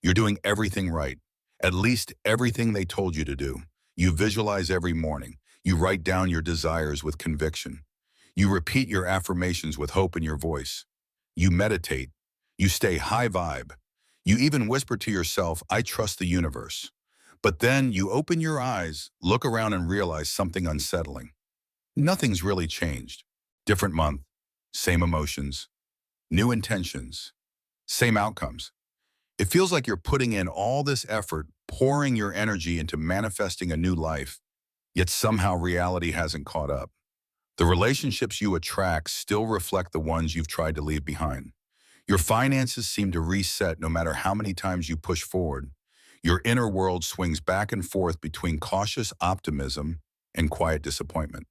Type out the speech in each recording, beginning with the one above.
You're doing everything right, at least everything they told you to do. You visualize every morning. You write down your desires with conviction. You repeat your affirmations with hope in your voice. You meditate. You stay high vibe. You even whisper to yourself, I trust the universe. But then you open your eyes, look around and realize something unsettling. Nothing's really changed. Different month, same emotions, new intentions, same outcomes. It feels like you're putting in all this effort, pouring your energy into manifesting a new life, yet somehow reality hasn't caught up. The relationships you attract still reflect the ones you've tried to leave behind. Your finances seem to reset no matter how many times you push forward. Your inner world swings back and forth between cautious optimism and quiet disappointment.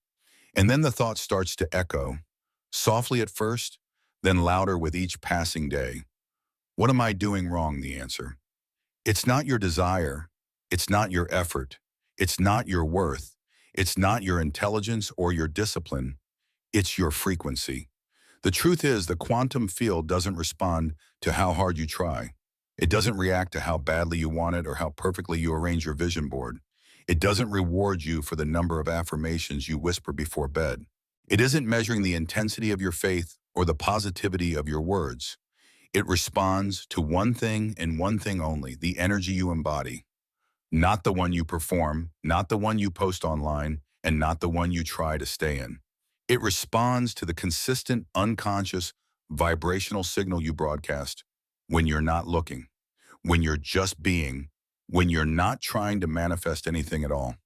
And then the thought starts to echo, softly at first, then louder with each passing day. What am I doing wrong? The answer. It's not your desire. It's not your effort. It's not your worth. It's not your intelligence or your discipline. It's your frequency. The truth is, the quantum field doesn't respond to how hard you try. It doesn't react to how badly you want it or how perfectly you arrange your vision board. It doesn't reward you for the number of affirmations you whisper before bed. It isn't measuring the intensity of your faith or the positivity of your words. It responds to one thing and one thing only, the energy you embody. Not the one you perform, not the one you post online, and not the one you try to stay in. It responds to the consistent, unconscious, vibrational signal you broadcast when you're not looking, when you're just being, when you're not trying to manifest anything at all.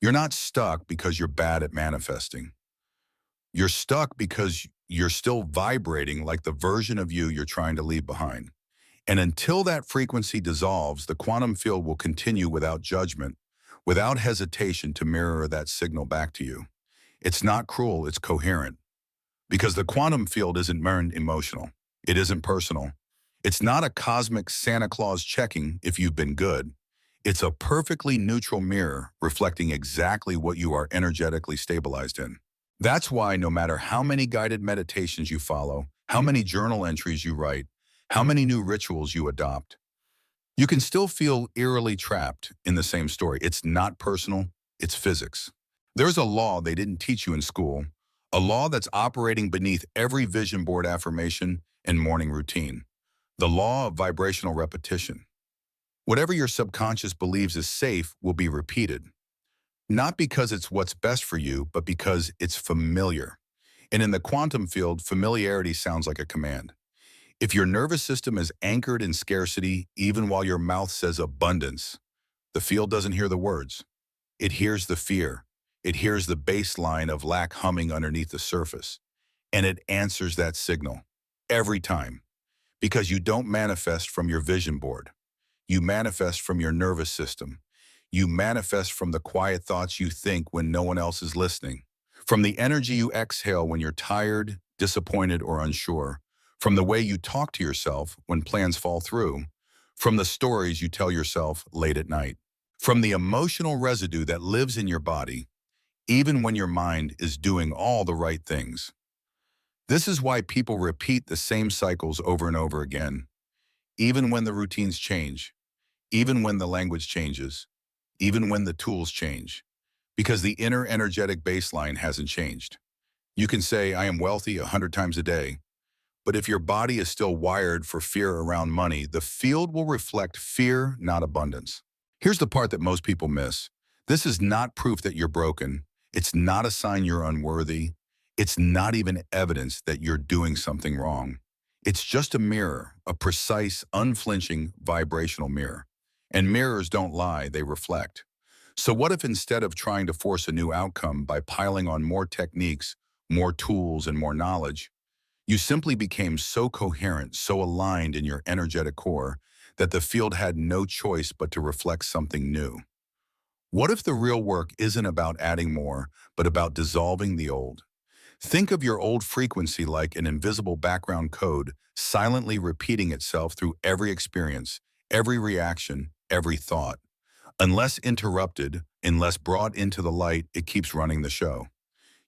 You're not stuck because you're bad at manifesting. You're stuck because you're still vibrating like the version of you you're trying to leave behind. And until that frequency dissolves, the quantum field will continue without judgment, without hesitation to mirror that signal back to you. It's not cruel, it's coherent. Because the quantum field isn't emotional. It isn't personal. It's not a cosmic Santa Claus checking if you've been good. It's a perfectly neutral mirror reflecting exactly what you are energetically stabilized in. That's why no matter how many guided meditations you follow, how many journal entries you write, how many new rituals you adopt, you can still feel eerily trapped in the same story. It's not personal, it's physics. There's a law they didn't teach you in school, a law that's operating beneath every vision board affirmation and morning routine. The law of vibrational repetition. Whatever your subconscious believes is safe will be repeated. Not because it's what's best for you, but because it's familiar. And in the quantum field, familiarity sounds like a command. If your nervous system is anchored in scarcity, even while your mouth says abundance, the field doesn't hear the words. It hears the fear. It hears the bass line of lack humming underneath the surface. And it answers that signal every time. Because you don't manifest from your vision board. You manifest from your nervous system. You manifest from the quiet thoughts you think when no one else is listening. From the energy you exhale when you're tired, disappointed, or unsure. From the way you talk to yourself when plans fall through. From the stories you tell yourself late at night. From the emotional residue that lives in your body, even when your mind is doing all the right things. This is why people repeat the same cycles over and over again, even when the routines change, even when the language changes, even when the tools change, because the inner energetic baseline hasn't changed. You can say, I am wealthy 100 times a day, but if your body is still wired for fear around money, the field will reflect fear, not abundance. Here's the part that most people miss. This is not proof that you're broken. It's not a sign you're unworthy. It's not even evidence that you're doing something wrong. It's just a mirror, a precise, unflinching, vibrational mirror. And mirrors don't lie, they reflect. So what if instead of trying to force a new outcome by piling on more techniques, more tools, and more knowledge, you simply became so coherent, so aligned in your energetic core that the field had no choice but to reflect something new? What if the real work isn't about adding more, but about dissolving the old? Think of your old frequency like an invisible background code silently repeating itself through every experience, every reaction, every thought. Unless interrupted, unless brought into the light, it keeps running the show.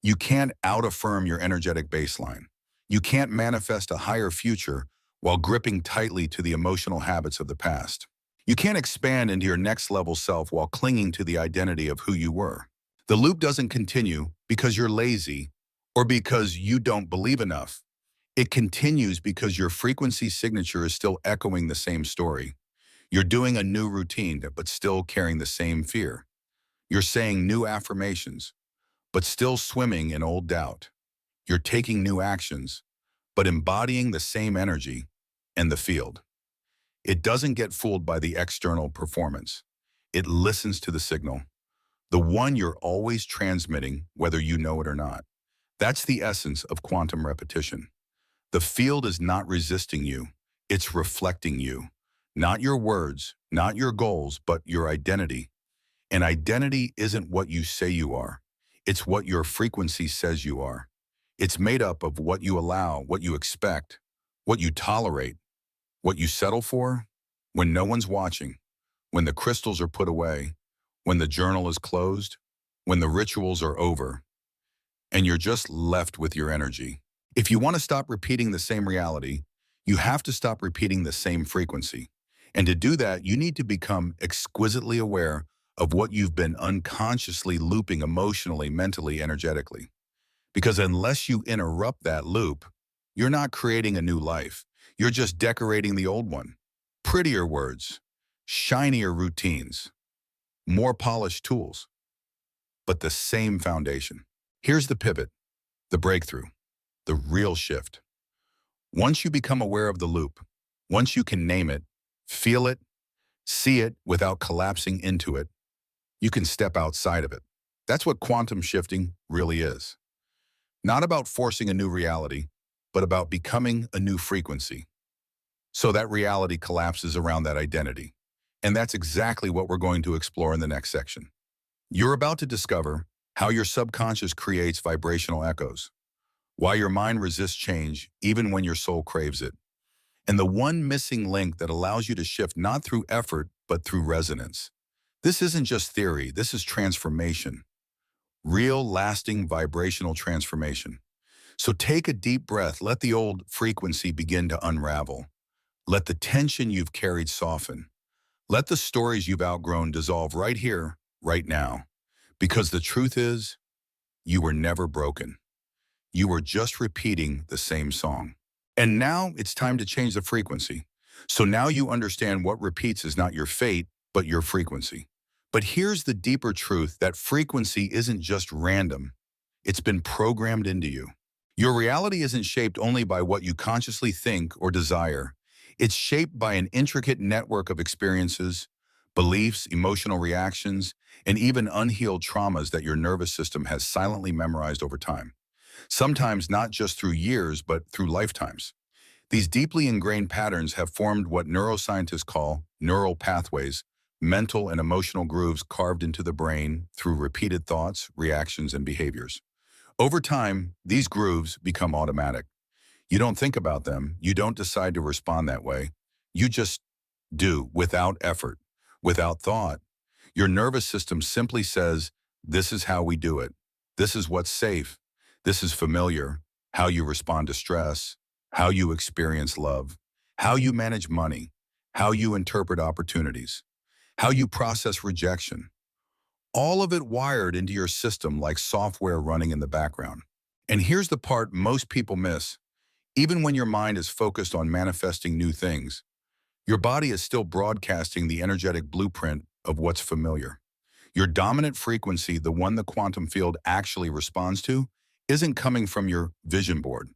You can't out-affirm your energetic baseline. You can't manifest a higher future while gripping tightly to the emotional habits of the past. You can't expand into your next level self while clinging to the identity of who you were. The loop doesn't continue because you're lazy or because you don't believe enough. It continues because your frequency signature is still echoing the same story. You're doing a new routine, but still carrying the same fear. You're saying new affirmations, but still swimming in old doubt. You're taking new actions, but embodying the same energy and the field. It doesn't get fooled by the external performance. It listens to the signal, the one you're always transmitting, whether you know it or not. That's the essence of quantum repetition. The field is not resisting you. It's reflecting you. Not your words, not your goals, but your identity. And identity isn't what you say you are. It's what your frequency says you are. It's made up of what you allow, what you expect, what you tolerate, what you settle for, when no one's watching, when the crystals are put away, when the journal is closed, when the rituals are over, and you're just left with your energy. If you want to stop repeating the same reality, you have to stop repeating the same frequency. And to do that, you need to become exquisitely aware of what you've been unconsciously looping emotionally, mentally, energetically. Because unless you interrupt that loop, you're not creating a new life. You're just decorating the old one. Prettier words, shinier routines, more polished tools, but the same foundation. Here's the pivot, the breakthrough, the real shift. Once you become aware of the loop, once you can name it, feel it, see it without collapsing into it, you can step outside of it. That's what quantum shifting really is. Not about forcing a new reality, but about becoming a new frequency. So that reality collapses around that identity. And that's exactly what we're going to explore in the next section. You're about to discover how your subconscious creates vibrational echoes, why your mind resists change even when your soul craves it, and the one missing link that allows you to shift not through effort, but through resonance. This isn't just theory, this is transformation. Real, lasting, vibrational transformation. So take a deep breath, let the old frequency begin to unravel. Let the tension you've carried soften. Let the stories you've outgrown dissolve right here, right now. Because the truth is, you were never broken. You were just repeating the same song. And now it's time to change the frequency. So now you understand what repeats is not your fate, but your frequency. But here's the deeper truth, that frequency isn't just random. It's been programmed into you. Your reality isn't shaped only by what you consciously think or desire. It's shaped by an intricate network of experiences, beliefs, emotional reactions, and even unhealed traumas that your nervous system has silently memorized over time. Sometimes not just through years, but through lifetimes. These deeply ingrained patterns have formed what neuroscientists call neural pathways, mental and emotional grooves carved into the brain through repeated thoughts, reactions, and behaviors. Over time, these grooves become automatic. You don't think about them. You don't decide to respond that way. You just do, without effort, without thought. Your nervous system simply says, this is how we do it. This is what's safe. This is familiar. How you respond to stress, how you experience love, how you manage money, how you interpret opportunities, how you process rejection. All of it wired into your system like software running in the background. And here's the part most people miss. Even when your mind is focused on manifesting new things, your body is still broadcasting the energetic blueprint of what's familiar. Your dominant frequency, the one the quantum field actually responds to, isn't coming from your vision board.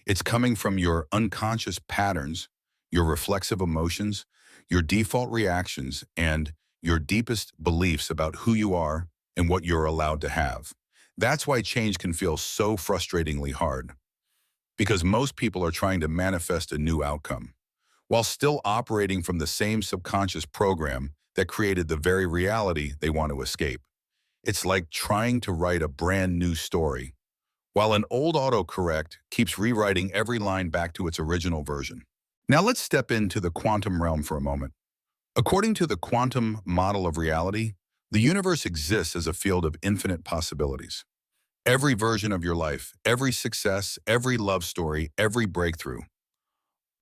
It's coming from your unconscious patterns, your reflexive emotions, your default reactions, and your deepest beliefs about who you are and what you're allowed to have. That's why change can feel so frustratingly hard, because most people are trying to manifest a new outcome, while still operating from the same subconscious program that created the very reality they want to escape. It's like trying to write a brand new story, while an old autocorrect keeps rewriting every line back to its original version. Now let's step into the quantum realm for a moment. According to the quantum model of reality, the universe exists as a field of infinite possibilities. Every version of your life, every success, every love story, every breakthrough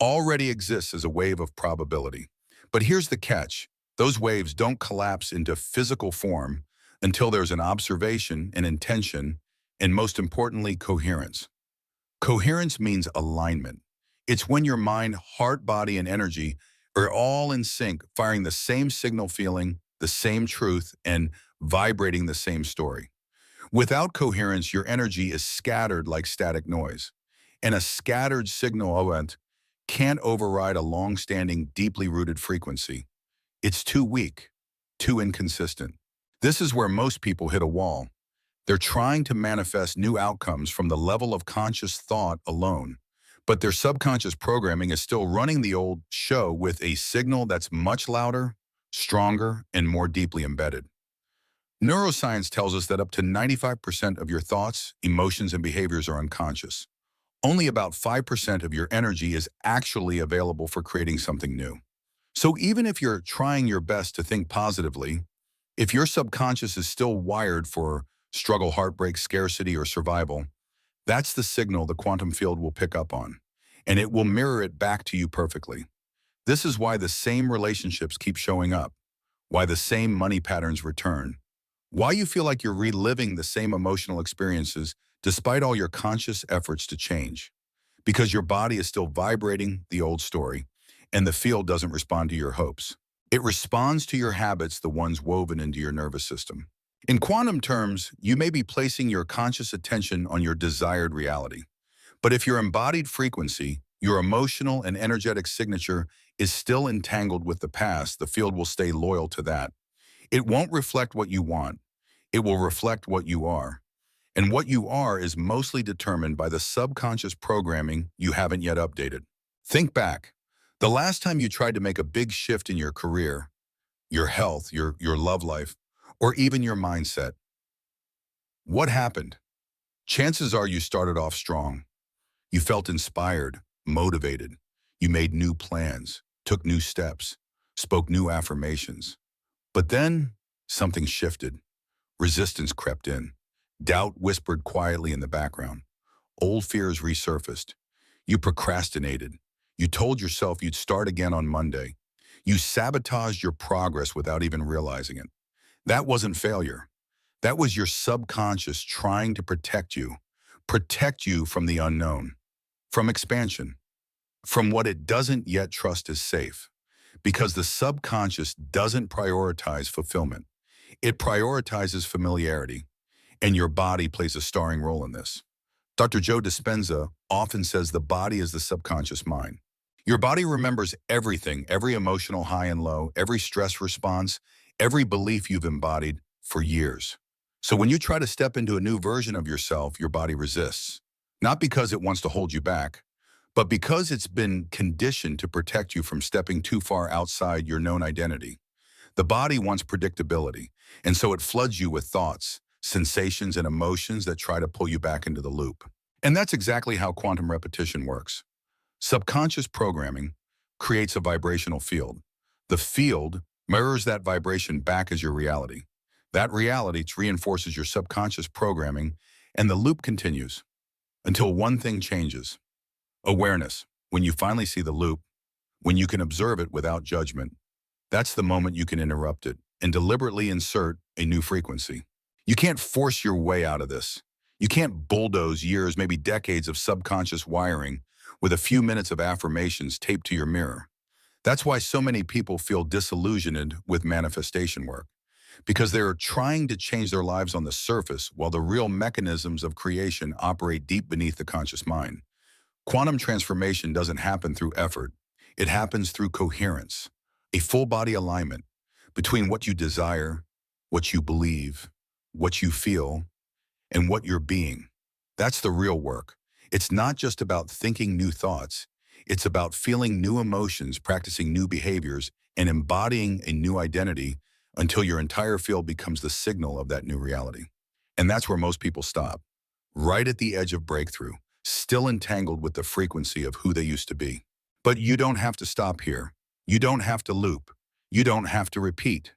already exists as a wave of probability. But here's the catch. Those waves don't collapse into physical form until there's an observation, an intention, and most importantly, coherence. Coherence means alignment. It's when your mind, heart, body, and energy are all in sync, firing the same signal, feeling the same truth, and vibrating the same story. Without coherence, your energy is scattered like static noise. And a scattered signal event can't override a long-standing, deeply rooted frequency. It's too weak, too inconsistent. This is where most people hit a wall. They're trying to manifest new outcomes from the level of conscious thought alone, but their subconscious programming is still running the old show with a signal that's much louder, stronger, and more deeply embedded. Neuroscience tells us that up to 95% of your thoughts, emotions, and behaviors are unconscious. Only about 5% of your energy is actually available for creating something new. So even if you're trying your best to think positively, if your subconscious is still wired for struggle, heartbreak, scarcity, or survival, that's the signal the quantum field will pick up on, and it will mirror it back to you perfectly. This is why the same relationships keep showing up, why the same money patterns return, why you feel like you're reliving the same emotional experiences despite all your conscious efforts to change. Because your body is still vibrating the old story, and the field doesn't respond to your hopes. It responds to your habits, the ones woven into your nervous system. In quantum terms, you may be placing your conscious attention on your desired reality. But if your embodied frequency, your emotional and energetic signature is still entangled with the past, the field will stay loyal to that. It won't reflect what you want. It will reflect what you are. And what you are is mostly determined by the subconscious programming you haven't yet updated. Think back. The last time you tried to make a big shift in your career, your health, your love life, or even your mindset, what happened? Chances are you started off strong. You felt inspired, motivated. You made new plans, took new steps, spoke new affirmations. But then something shifted. Resistance crept in. Doubt whispered quietly in the background. Old fears resurfaced. You procrastinated. You told yourself you'd start again on Monday. You sabotaged your progress without even realizing it. That wasn't failure. That was your subconscious trying to protect you from the unknown, from expansion, from what it doesn't yet trust is safe. Because the subconscious doesn't prioritize fulfillment. It prioritizes familiarity, and your body plays a starring role in this. Dr. Joe Dispenza often says the body is the subconscious mind. Your body remembers everything, every emotional high and low, every stress response, every belief you've embodied for years. So when you try to step into a new version of yourself, your body resists. Not because it wants to hold you back, but because it's been conditioned to protect you from stepping too far outside your known identity. The body wants predictability, and so it floods you with thoughts, sensations, and emotions that try to pull you back into the loop. And that's exactly how quantum repetition works. Subconscious programming creates a vibrational field. The field mirrors that vibration back as your reality. That reality reinforces your subconscious programming, and the loop continues until one thing changes. Awareness. When you finally see the loop, when you can observe it without judgment, that's the moment you can interrupt it and deliberately insert a new frequency. You can't force your way out of this. You can't bulldoze years, maybe decades of subconscious wiring with a few minutes of affirmations taped to your mirror. That's why so many people feel disillusioned with manifestation work, because they're trying to change their lives on the surface while the real mechanisms of creation operate deep beneath the conscious mind. Quantum transformation doesn't happen through effort. It happens through coherence, a full-body alignment between what you desire, what you believe, what you feel, and what you're being. That's the real work. It's not just about thinking new thoughts. It's about feeling new emotions, practicing new behaviors, and embodying a new identity until your entire field becomes the signal of that new reality. And that's where most people stop, right at the edge of breakthrough, still entangled with the frequency of who they used to be. But you don't have to stop here. You don't have to loop. You don't have to repeat.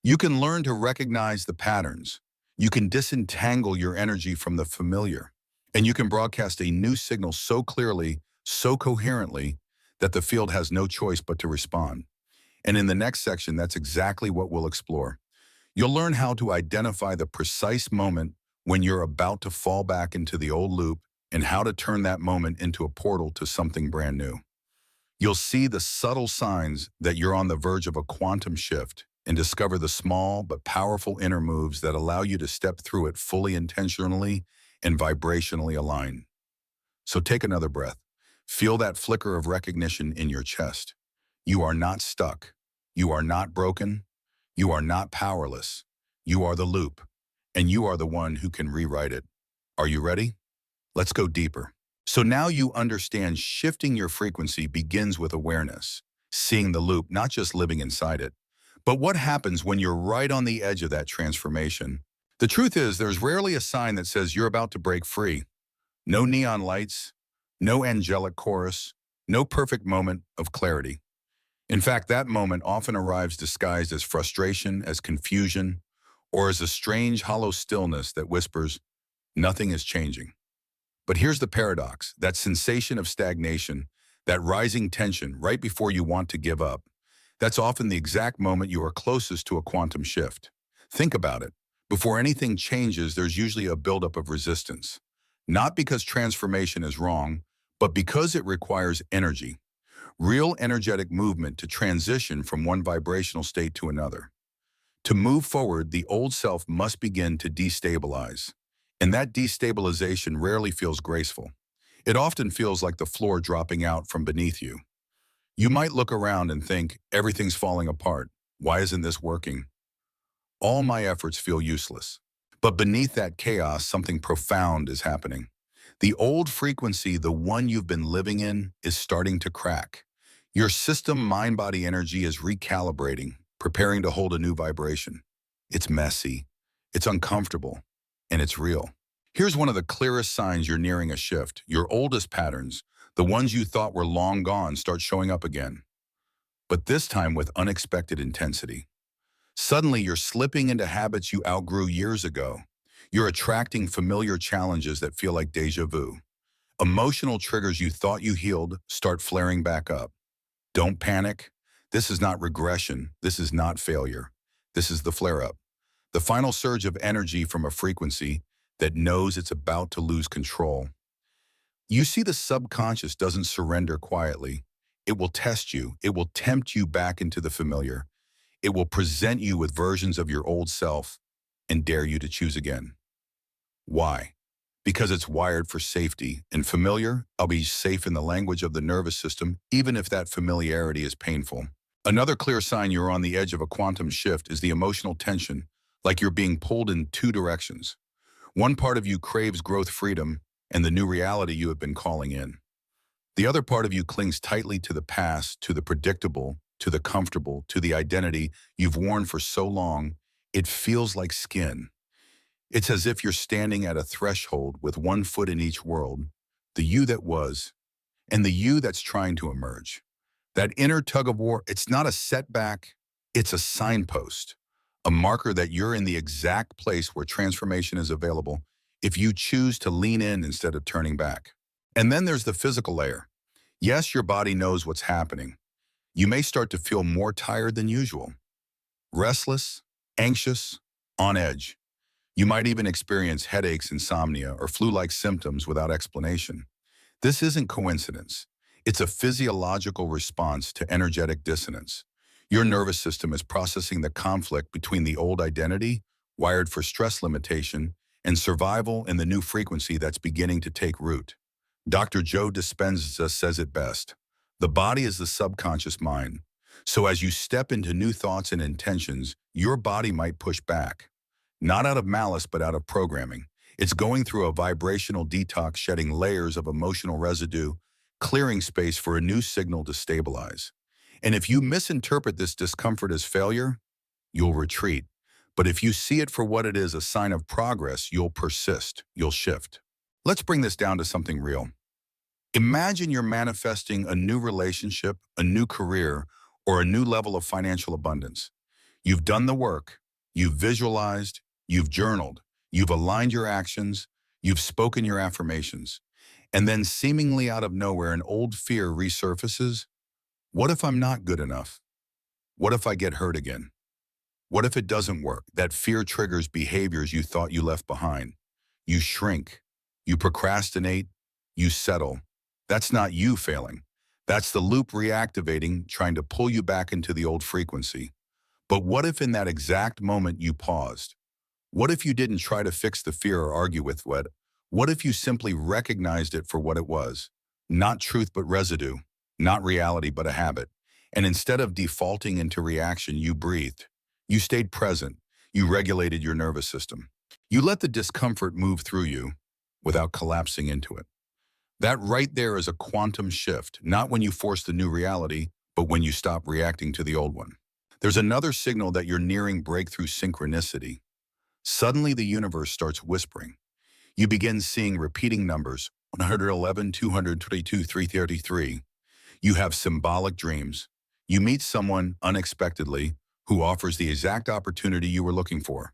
You can learn to recognize the patterns. You can disentangle your energy from the familiar. And you can broadcast a new signal so clearly, so coherently, that the field has no choice but to respond. And in the next section, that's exactly what we'll explore. You'll learn how to identify the precise moment when you're about to fall back into the old loop and how to turn that moment into a portal to something brand new. You'll see the subtle signs that you're on the verge of a quantum shift and discover the small but powerful inner moves that allow you to step through it fully intentionally and vibrationally aligned. So take another breath. Feel that flicker of recognition in your chest. You are not stuck. You are not broken. You are not powerless. You are the loop, and you are the one who can rewrite it. Are you ready? Let's go deeper. So now you understand shifting your frequency begins with awareness, seeing the loop, not just living inside it. But what happens when you're right on the edge of that transformation? The truth is, there's rarely a sign that says you're about to break free. No neon lights, no angelic chorus, no perfect moment of clarity. In fact, that moment often arrives disguised as frustration, as confusion, or as a strange, hollow stillness that whispers, nothing is changing. But here's the paradox, that sensation of stagnation, that rising tension right before you want to give up, that's often the exact moment you are closest to a quantum shift. Think about it. Before anything changes, there's usually a buildup of resistance. Not because transformation is wrong, but because it requires energy, real energetic movement to transition from one vibrational state to another. To move forward, the old self must begin to destabilize. And that destabilization rarely feels graceful. It often feels like the floor dropping out from beneath you. You might look around and think, everything's falling apart. Why isn't this working? All my efforts feel useless. But beneath that chaos, something profound is happening. The old frequency, the one you've been living in, is starting to crack. Your system, mind-body energy is recalibrating, preparing to hold a new vibration. It's messy, it's uncomfortable, and it's real. Here's one of the clearest signs you're nearing a shift. Your oldest patterns, the ones you thought were long gone, start showing up again. But this time with unexpected intensity. Suddenly, you're slipping into habits you outgrew years ago. You're attracting familiar challenges that feel like deja vu. Emotional triggers you thought you healed start flaring back up. Don't panic. This is not regression. This is not failure. This is the flare-up. The final surge of energy from a frequency that knows it's about to lose control. You see, the subconscious doesn't surrender quietly. It will test you. It will tempt you back into the familiar. It will present you with versions of your old self and dare you to choose again. Why? Because it's wired for safety. And familiar, I'll be safe in the language of the nervous system, even if that familiarity is painful. Another clear sign you're on the edge of a quantum shift is the emotional tension, like you're being pulled in two directions. One part of you craves growth, freedom, and the new reality you have been calling in. The other part of you clings tightly to the past, to the predictable, to the comfortable, to the identity you've worn for so long, it feels like skin. It's as if you're standing at a threshold with one foot in each world, the you that was, and the you that's trying to emerge. That inner tug of war, it's not a setback, it's a signpost, a marker that you're in the exact place where transformation is available if you choose to lean in instead of turning back. And then there's the physical layer. Yes, your body knows what's happening. You may start to feel more tired than usual, restless, anxious, on edge. You might even experience headaches, insomnia, or flu-like symptoms without explanation. This isn't coincidence. It's a physiological response to energetic dissonance. Your nervous system is processing the conflict between the old identity, wired for stress limitation, and survival in the new frequency that's beginning to take root. Dr. Joe Dispenza says it best. The body is the subconscious mind. So as you step into new thoughts and intentions, your body might push back. Not out of malice, but out of programming. It's going through a vibrational detox, shedding layers of emotional residue, clearing space for a new signal to stabilize. And if you misinterpret this discomfort as failure, you'll retreat. But if you see it for what it is, a sign of progress, you'll persist, you'll shift. Let's bring this down to something real. Imagine you're manifesting a new relationship, a new career, or a new level of financial abundance. You've done the work, you've visualized, you've journaled, you've aligned your actions, you've spoken your affirmations. And then seemingly out of nowhere, an old fear resurfaces. What if I'm not good enough? What if I get hurt again? What if it doesn't work? That fear triggers behaviors you thought you left behind. You shrink, you procrastinate, you settle. That's not you failing. That's the loop reactivating, trying to pull you back into the old frequency. But what if in that exact moment you paused? What if you didn't try to fix the fear or argue with it? What if you simply recognized it for what it was? Not truth but residue, not reality but a habit. And instead of defaulting into reaction, you breathed. You stayed present. You regulated your nervous system. You let the discomfort move through you without collapsing into it. That right there is a quantum shift, not when you force the new reality, but when you stop reacting to the old one. There's another signal that you're nearing breakthrough synchronicity. Suddenly the universe starts whispering. You begin seeing repeating numbers, 111, 222, 333. You have symbolic dreams. You meet someone unexpectedly who offers the exact opportunity you were looking for.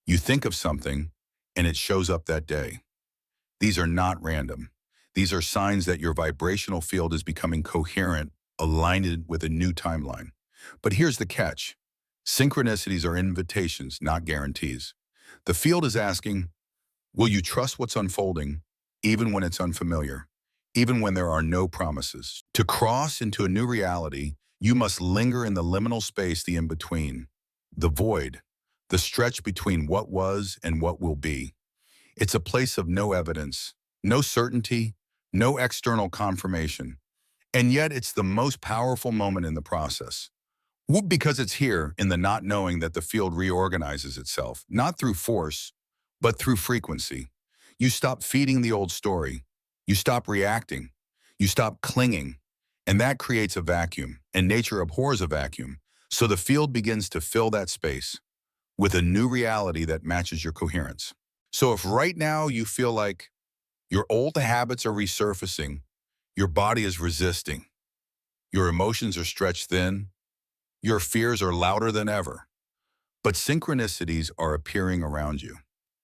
You think of something, and it shows up that day. These are not random. These are signs that your vibrational field is becoming coherent, aligned with a new timeline. But here's the catch. Synchronicities are invitations, not guarantees. The field is asking, will you trust what's unfolding, even when it's unfamiliar, even when there are no promises? To cross into a new reality, you must linger in the liminal space, the in-between, the void, the stretch between what was and what will be. It's a place of no evidence, no certainty, no external confirmation. And yet it's the most powerful moment in the process. Because it's here in the not knowing that the field reorganizes itself, not through force, but through frequency. You stop feeding the old story. You stop reacting. You stop clinging. And that creates a vacuum, and nature abhors a vacuum. So the field begins to fill that space with a new reality that matches your coherence. So if right now you feel like your old habits are resurfacing, your body is resisting, your emotions are stretched thin, your fears are louder than ever, but synchronicities are appearing around you.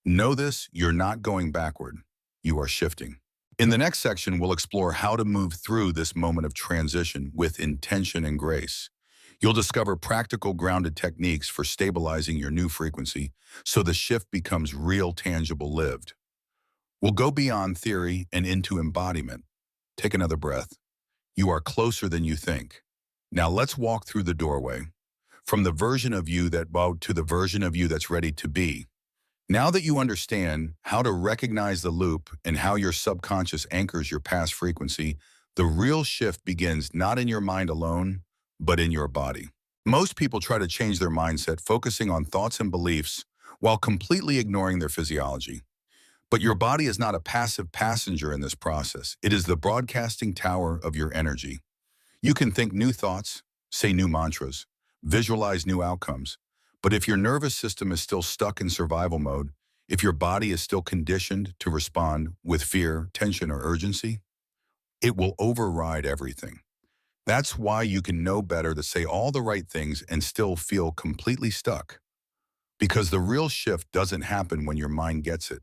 Know this, you're not going backward, you are shifting. In the next section, we'll explore how to move through this moment of transition with intention and grace. You'll discover practical grounded techniques for stabilizing your new frequency so the shift becomes real, tangible, lived. We'll go beyond theory and into embodiment. Take another breath. You are closer than you think. Now let's walk through the doorway, from the version of you that bowed to the version of you that's ready to be. Now that you understand how to recognize the loop and how your subconscious anchors your past frequency, the real shift begins not in your mind alone, but in your body. Most people try to change their mindset, focusing on thoughts and beliefs while completely ignoring their physiology. But your body is not a passive passenger in this process. It is the broadcasting tower of your energy. You can think new thoughts, say new mantras, visualize new outcomes. But if your nervous system is still stuck in survival mode, if your body is still conditioned to respond with fear, tension, or urgency, it will override everything. That's why you can know better to say all the right things and still feel completely stuck. Because the real shift doesn't happen when your mind gets it.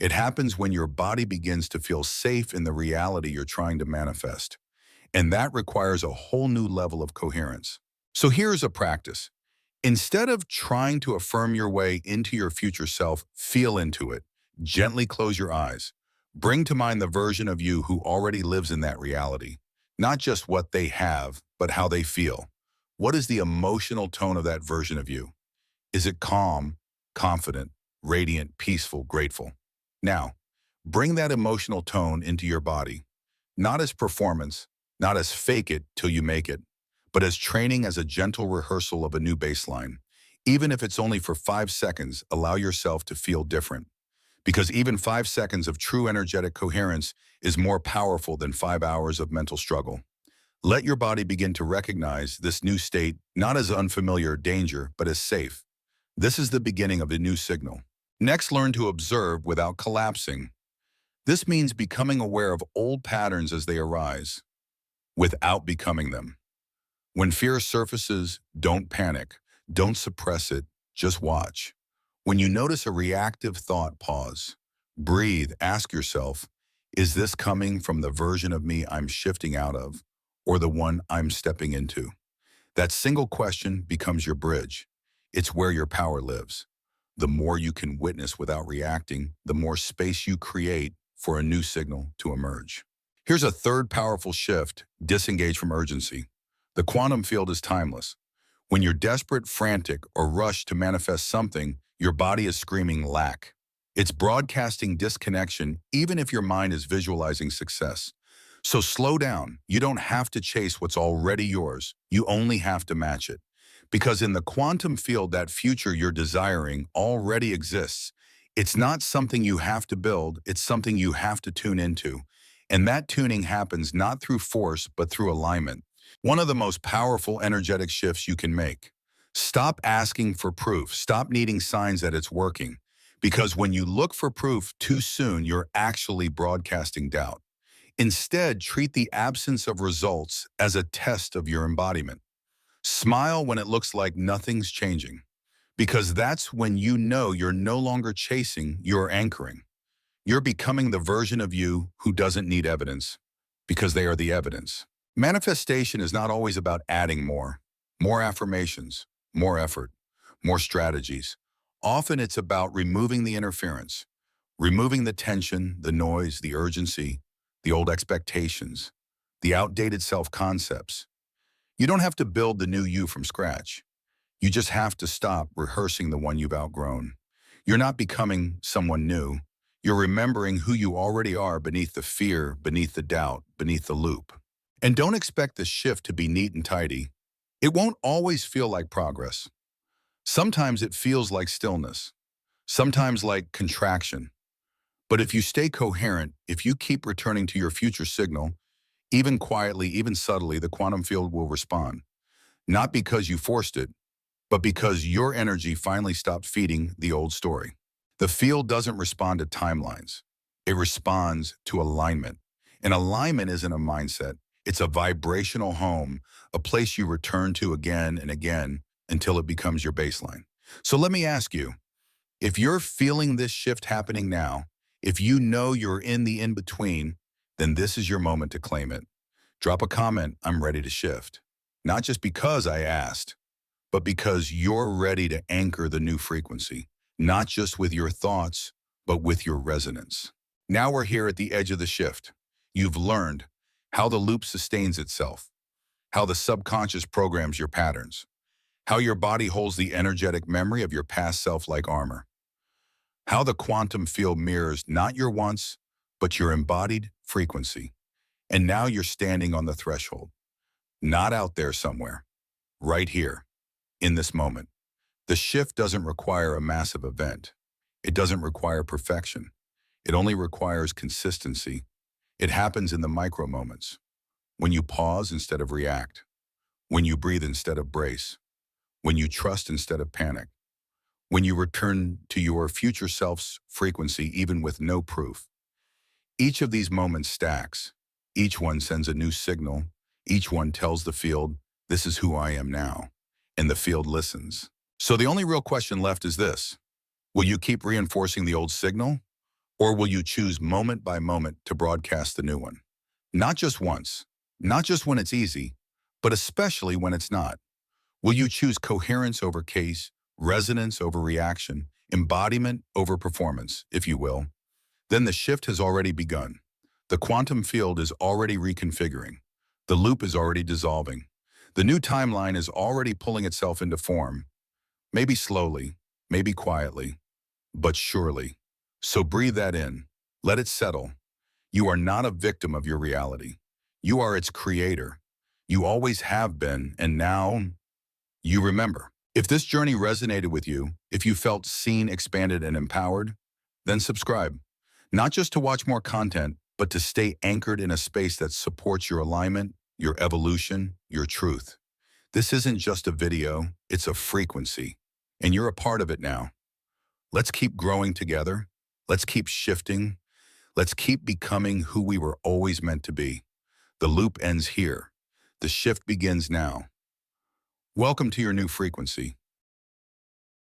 It happens when your body begins to feel safe in the reality you're trying to manifest. And that requires a whole new level of coherence. So here's a practice. Instead of trying to affirm your way into your future self, feel into it. Gently close your eyes. Bring to mind the version of you who already lives in that reality. Not just what they have, but how they feel. What is the emotional tone of that version of you? Is it calm, confident, radiant, peaceful, grateful? Now, bring that emotional tone into your body. Not as performance, not as fake it till you make it, but as training, as a gentle rehearsal of a new baseline. Even if it's only for 5 seconds, allow yourself to feel different. Because even 5 seconds of true energetic coherence is more powerful than 5 hours of mental struggle. Let your body begin to recognize this new state, not as unfamiliar danger, but as safe. This is the beginning of a new signal. Next, learn to observe without collapsing. This means becoming aware of old patterns as they arise, without becoming them. When fear surfaces, don't panic. Don't suppress it. Just watch. When you notice a reactive thought, pause. Breathe. Ask yourself, is this coming from the version of me I'm shifting out of, or the one I'm stepping into? That single question becomes your bridge. It's where your power lives. The more you can witness without reacting, the more space you create for a new signal to emerge. Here's a third powerful shift: disengage from urgency. The quantum field is timeless. When you're desperate, frantic, or rushed to manifest something, your body is screaming lack. It's broadcasting disconnection even if your mind is visualizing success. So slow down. You don't have to chase what's already yours. You only have to match it. Because in the quantum field, that future you're desiring already exists. It's not something you have to build, it's something you have to tune into. And that tuning happens not through force, but through alignment. One of the most powerful energetic shifts you can make. Stop asking for proof. Stop needing signs that it's working. Because when you look for proof too soon, you're actually broadcasting doubt. Instead, treat the absence of results as a test of your embodiment. Smile when it looks like nothing's changing, because that's when you know you're no longer chasing, you're anchoring. You're becoming the version of you who doesn't need evidence, because they are the evidence. Manifestation is not always about adding more affirmations, more effort, more strategies. Often it's about removing the interference, removing the tension, the noise, the urgency, the old expectations, the outdated self-concepts. You don't have to build the new you from scratch. You just have to stop rehearsing the one you've outgrown. You're not becoming someone new. You're remembering who you already are beneath the fear, beneath the doubt, beneath the loop. And don't expect the shift to be neat and tidy. It won't always feel like progress. Sometimes it feels like stillness. Sometimes like contraction. But if you stay coherent, if you keep returning to your future signal, even quietly, even subtly, the quantum field will respond. Not because you forced it, but because your energy finally stopped feeding the old story. The field doesn't respond to timelines. It responds to alignment. And alignment isn't a mindset. It's a vibrational home, a place you return to again and again until it becomes your baseline. So let me ask you, if you're feeling this shift happening now, if you know you're in the in-between, then this is your moment to claim it. Drop a comment, I'm ready to shift. Not just because I asked, but because you're ready to anchor the new frequency, not just with your thoughts, but with your resonance. Now we're here at the edge of the shift. You've learned how the loop sustains itself, how the subconscious programs your patterns, how your body holds the energetic memory of your past self like armor, how the quantum field mirrors not your wants, but your embodied frequency. And now you're standing on the threshold, not out there somewhere, right here, in this moment. The shift doesn't require a massive event. It doesn't require perfection. It only requires consistency. It happens in the micro moments, when you pause instead of react, when you breathe instead of brace, when you trust instead of panic, when you return to your future self's frequency even with no proof. Each of these moments stacks. Each one sends a new signal. Each one tells the field, this is who I am now. And the field listens. So the only real question left is this: will you keep reinforcing the old signal? Or will you choose moment by moment to broadcast the new one? Not just once, not just when it's easy, but especially when it's not. Will you choose coherence over case, resonance over reaction, embodiment over performance, if you will? Then the shift has already begun. The quantum field is already reconfiguring. The loop is already dissolving. The new timeline is already pulling itself into form. Maybe slowly, maybe quietly, but surely. So breathe that in. Let it settle. You are not a victim of your reality. You are its creator. You always have been, and now you remember. If this journey resonated with you, if you felt seen, expanded, and empowered, then subscribe. Not just to watch more content, but to stay anchored in a space that supports your alignment, your evolution, your truth. This isn't just a video, it's a frequency, and you're a part of it now. Let's keep growing together. Let's keep shifting. Let's keep becoming who we were always meant to be. The loop ends here. The shift begins now. Welcome to your new frequency.